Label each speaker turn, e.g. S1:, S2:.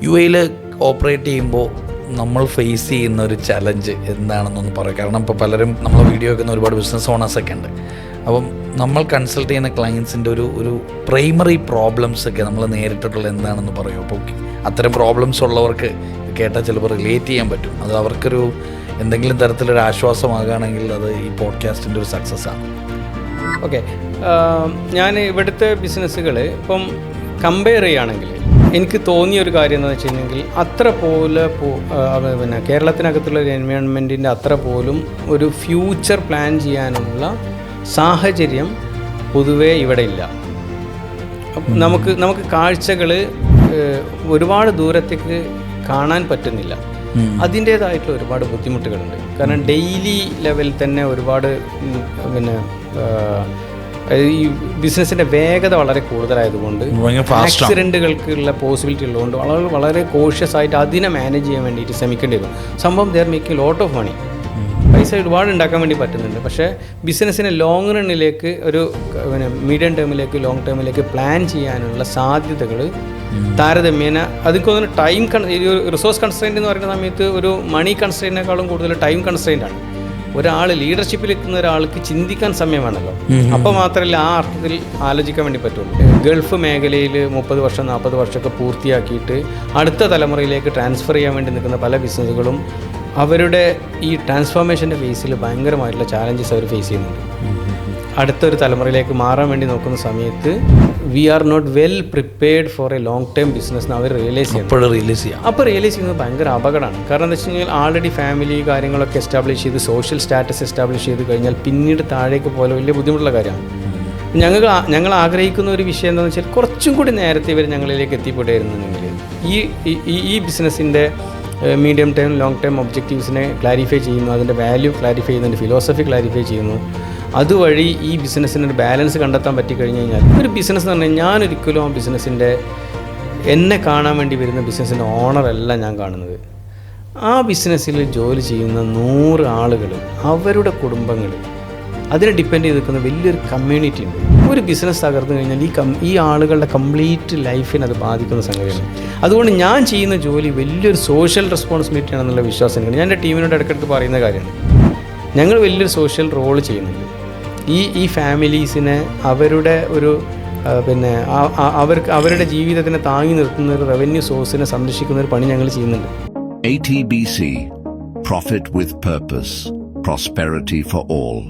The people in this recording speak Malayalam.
S1: UAE ഓപ്പറേറ്റ് ചെയ്യുമ്പോൾ നമ്മൾ ഫേസ് ചെയ്യുന്ന ഒരു ചലഞ്ച് എന്താണെന്നൊന്ന് പറയും. കാരണം ഇപ്പോൾ പലരും നമ്മളെ വീഡിയോ വെക്കുന്ന ഒരുപാട് ബിസിനസ് ഓണേഴ്സൊക്കെ ഉണ്ട്. അപ്പം നമ്മൾ കൺസൾട്ട് ചെയ്യുന്ന ക്ലയൻസിൻ്റെ ഒരു പ്രൈമറി പ്രോബ്ലംസ് ഒക്കെ നമ്മൾ നേരിട്ടിട്ടുള്ള എന്താണെന്ന് പറയും. അപ്പോൾ അത്തരം പ്രോബ്ലംസ് ഉള്ളവർക്ക് കേട്ടാൽ ചിലപ്പോൾ റിലേറ്റ് ചെയ്യാൻ പറ്റും. അത് അവർക്കൊരു എന്തെങ്കിലും തരത്തിലൊരു ആശ്വാസമാകുകയാണെങ്കിൽ അത് ഈ പോഡ്കാസ്റ്റിൻ്റെ ഒരു സക്സസ്സാണ്.
S2: ഓക്കെ, ഞാൻ ഇവിടുത്തെ ബിസിനസ്സുകൾ ഇപ്പം കമ്പയർ ചെയ്യുകയാണെങ്കിൽ എനിക്ക് തോന്നിയ ഒരു കാര്യം എന്ന് വെച്ച് കഴിഞ്ഞെങ്കിൽ അത്ര പോലെ പിന്നെ കേരളത്തിനകത്തുള്ള ഒരു എൻവയോൺമെൻറ്റിൻ്റെ അത്ര പോലും ഒരു ഫ്യൂച്ചർ പ്ലാൻ ചെയ്യാനുള്ള സാഹചര്യം പൊതുവേ ഇവിടെ ഇല്ല. നമുക്ക് കാഴ്ചകൾ ഒരുപാട് ദൂരത്തേക്ക് കാണാൻ പറ്റുന്നില്ല. അതിൻ്റേതായിട്ടുള്ള ഒരുപാട് ബുദ്ധിമുട്ടുകളുണ്ട്. കാരണം ഡെയിലി ലെവലിൽ തന്നെ ഒരുപാട് പിന്നെ ഈ ബിസിനസ്സിൻ്റെ വേഗത വളരെ കൂടുതലായതുകൊണ്ട് ആക്സിഡൻറ്റുകൾക്കുള്ള പോസിബിലിറ്റി ഉള്ളതുകൊണ്ട് വളരെ കോഷ്യസ് ആയിട്ട് അതിനെ മാനേജ് ചെയ്യാൻ വേണ്ടിയിട്ട് ശ്രമിക്കേണ്ടി വരും. സംഭവം they are making lot of money, പൈസ ഒരുപാട് ഉണ്ടാക്കാൻ വേണ്ടി പറ്റുന്നുണ്ട്. പക്ഷേ ബിസിനസ്സിനെ ലോങ് റണ്ണിലേക്ക് ഒരു പിന്നെ മീഡിയം ടേമിലേക്ക് ലോങ് ടേമിലേക്ക് പ്ലാൻ ചെയ്യാനുള്ള സാധ്യതകൾ താരതമ്യേന അതൊക്കെ ടൈം റിസോഴ്സ് കൺസ്ട്രെയിൻ്റ് എന്ന് പറയുന്ന സമയത്ത് ഒരു മണി കൺസ്ട്രെയിനേക്കാളും കൂടുതൽ ടൈം കൺസ്ട്രെയിൻ്റ് ആണ്. ഒരാൾ ലീഡർഷിപ്പിൽ എത്തുന്ന ഒരാൾക്ക് ചിന്തിക്കാൻ സമയം വേണമല്ലോ. അപ്പോൾ മാത്രമല്ല ആ അർത്ഥത്തിൽ ആലോചിക്കാൻ വേണ്ടി പറ്റുള്ളൂ. ഗൾഫ് മേഖലയിൽ 30 വർഷം 40 വർഷമൊക്കെ പൂർത്തിയാക്കിയിട്ട് അടുത്ത തലമുറയിലേക്ക് ട്രാൻസ്ഫർ ചെയ്യാൻ വേണ്ടി നിൽക്കുന്ന പല ബിസിനസ്സുകളും അവരുടെ ഈ ട്രാൻസ്ഫോർമേഷൻ്റെ ഫേസിൽ ഭയങ്കരമായിട്ടുള്ള ചാലഞ്ചസ് അവർ ഫേസ് ചെയ്യുന്നുണ്ട്. അടുത്തൊരു തലമുറയിലേക്ക് മാറാൻ വേണ്ടി നോക്കുന്ന സമയത്ത് we are not well prepared for a long term business എന്ന് അവർ റിയലൈസ് ചെയ്യുന്നത് ഭയങ്കര അപകടമാണ്. കാരണം എന്താ വെച്ച് കഴിഞ്ഞാൽ ആൾറെഡി ഫാമിലി കാര്യങ്ങളൊക്കെ എസ്റ്റാബ്ലിഷ് ചെയ്ത് സോഷ്യൽ സ്റ്റാറ്റസ് എസ്റ്റാബ്ലിഷ് ചെയ്ത് കഴിഞ്ഞാൽ പിന്നീട് താഴേക്ക് പോലെ വലിയ ബുദ്ധിമുട്ടുള്ള കാര്യമാണ്. ഞങ്ങൾ ആഗ്രഹിക്കുന്ന ഒരു വിഷയം എന്താണെന്ന് വെച്ചാൽ കുറച്ചും കൂടി നേരത്തെ ഇവർ ഞങ്ങളിലേക്ക് എത്തിപ്പെട്ടിരുന്നെങ്കിൽ ഈ ബിസിനസ്സിൻ്റെ മീഡിയം ടേം ലോങ് ടേം ഒബ്ജക്റ്റീവ്സിനെ ക്ലാരിഫൈ ചെയ്യുന്നു, അതിൻ്റെ വാല്യൂ ക്ലാരിഫൈ ചെയ്യുന്നു, ഫിലോസഫി ക്ലാരിഫൈ ചെയ്യുന്നു. അതുവഴി ഈ ബിസിനസ്സിനൊരു ബാലൻസ് കണ്ടെത്താൻ പറ്റിക്കഴിഞ്ഞ് കഴിഞ്ഞാൽ ഒരു ബിസിനസ് എന്ന് പറഞ്ഞാൽ ഞാനൊരിക്കലും ആ ബിസിനസ്സിൻ്റെ എന്നെ കാണാൻ വേണ്ടി വരുന്ന ബിസിനസ്സിൻ്റെ ഓണറല്ല ഞാൻ കാണുന്നത്. ആ ബിസിനസ്സിൽ ജോലി ചെയ്യുന്ന 100 ആളുകൾ, അവരുടെ കുടുംബങ്ങൾ, അതിനെ ഡിപ്പെൻഡ് ചെയ്ത് നിൽക്കുന്ന വലിയൊരു കമ്മ്യൂണിറ്റി ഉണ്ട്. ഒരു ബിസിനസ് തകർന്നു കഴിഞ്ഞാൽ ഈ ആളുകളുടെ കംപ്ലീറ്റ് ലൈഫിനെ അത് ബാധിക്കുന്ന സംഗതിയാണ്. അതുകൊണ്ട് ഞാൻ ചെയ്യുന്ന ജോലി വലിയൊരു സോഷ്യൽ റെസ്പോൺസിബിലിറ്റി ആണെന്നുള്ള വിശ്വാസം എനിക്ക്. ഞാൻ എൻ്റെ ടീമിനോട് ഇടയ്ക്കിടയ്ക്ക് പറയുന്ന കാര്യമാണ്. ഞങ്ങൾ വലിയൊരു സോഷ്യൽ റോൾ ചെയ്യുന്നുണ്ട്. ഈ ഫാമിലീസിനെ അവരുടെ ഒരു പിന്നെ അവരുടെ ജീവിതത്തിനെ താങ്ങി നിർത്തുന്ന ഒരു റവന്യൂ സോഴ്സിനെ സംരക്ഷിക്കുന്ന ഒരു പണി ഞങ്ങൾ ചെയ്യുന്നുണ്ട്.
S3: ATBC, Profit with Purpose, Prosperity for All.